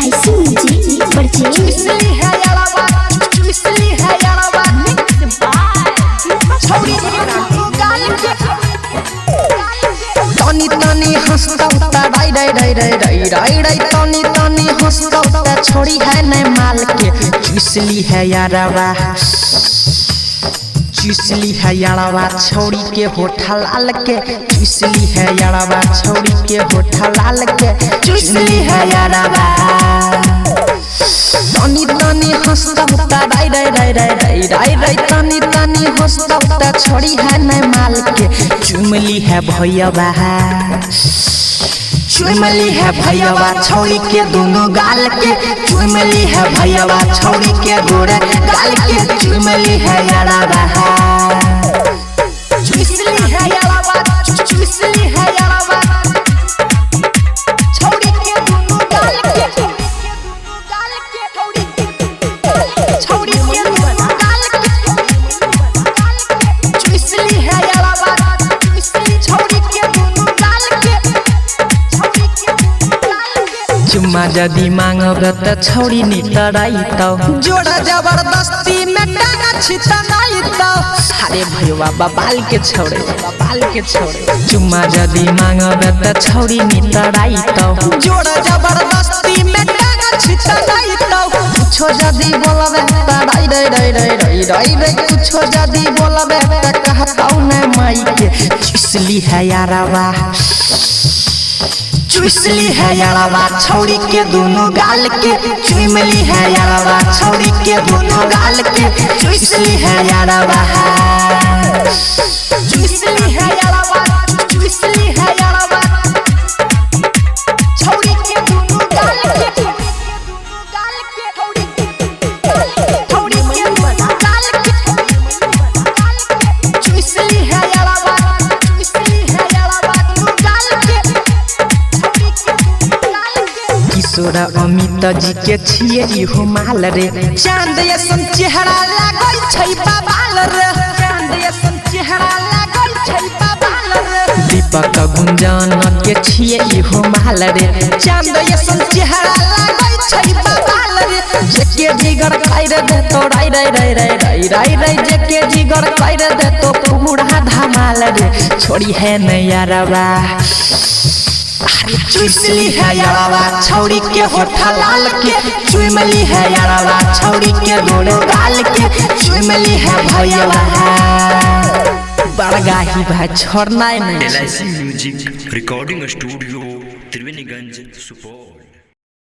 LIC music purchase तनी तनी हंसता राई राई राई राई राई राई राई तनी तनी हंसता छोड़ी है न माल के चुसली है यारवा चुसली है यारवा छोड़ी के होठा लाल के चुसली है यारवा छोड़ी के होठा लाल के चुसली है यारवा तनी तनी हंसता राई राई राई राई राई राई राई तनी तनी हंसता छोड़ी है न माल के चुमली है भैयावा चुमली है भैयावा छोड़ी के दोनों गाल के चुमली है भैयावा छोड़ी के गोरे गाल के चुमली है यारवा चुसली है यारवा चुसली है यारवा छोड़ी के दोनों गाल के छोड़ी के दोनों गाल के चुसली है यारवा चुसली छोड़ी के दोनों गाल के चुम्मा जदी मांगब त छोड़ी नी तराई तो जोड़ा जबरदस्ती में टांगा छितनाई तो अरे भैया बाबाल के छोड़े चुम्मा जदी मांगब त छोड़ी नी तराई तो जोड़ा जबरदस्ती में टांगा छितनाई तो कुछो जदी बोलबे त राई राई राई राई राई राई राई कुछो जदी बोलबे त कहताऊ न माई के चुसली है यारवा चुसली है यारवा छोड़ी के दोनों गाल के चुमली है यारवा छोड़ी के दोनों गाल के चुसली है यारवा चुसली है यारवा चुसली है यारवा छोड़ी के दोनों गाल के छोड़ी के दोनों गाल के चुसली है यारवा चुसली है यारवा दोनों गाल के किशोर अमित जी के छिए इहो माल रे चांद ऐसन चेहरा लागल छै बाबाल रे चांद ऐसन चेहरा लागल छै बाबाल रे दीपक गुंजन के छिए इहो माल रे चांद ऐसन चेहरा लागल छै बाबाल रे जेके जिगर खाइर दे तो राई राई राई राई राई राई राई जेके जिगर खाइर दे तो पूरा धमाल रे छोड़ी है न यारवा चुसली है यारवा छोड़ी के होठा लाल के चुमली है यारवा छोड़ी के गोरे गाल के चुमली है भैयावा बड़गाही भाई छोड़ना नहीं। LIC music recording studio Triveniganj Supaul.